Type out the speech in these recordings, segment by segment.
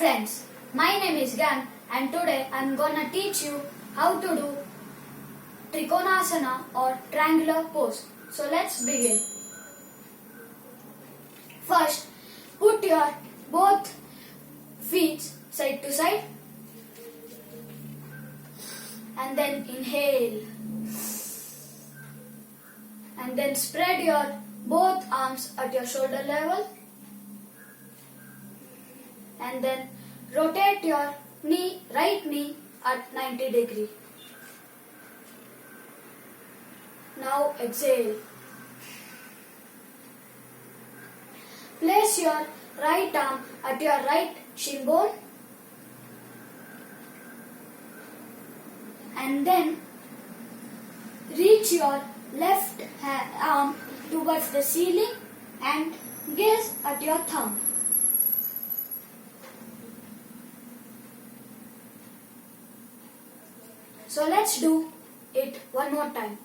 friends, my name is Gan and today I am gonna teach you how to do Trikonasana or triangular pose. So let's begin. First, put your both feet side to side and then inhale and then spread your both arms at your shoulder level and then rotate your right knee at 90 degree. Now exhale. Place your right arm at your right shin bone and then reach your left arm towards the ceiling and gaze at your thumb. So let's do it one more time.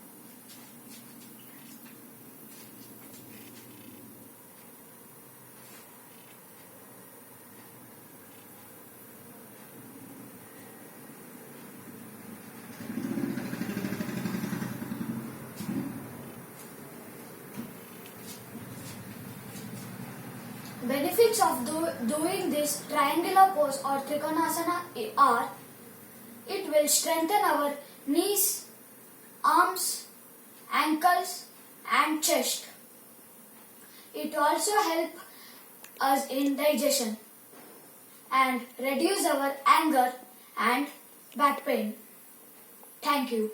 Benefits of doing this triangular pose or Trikonasana are: it will strengthen our knees, arms, ankles and chest. It also helps us in digestion and reduce our anger and back pain. Thank you.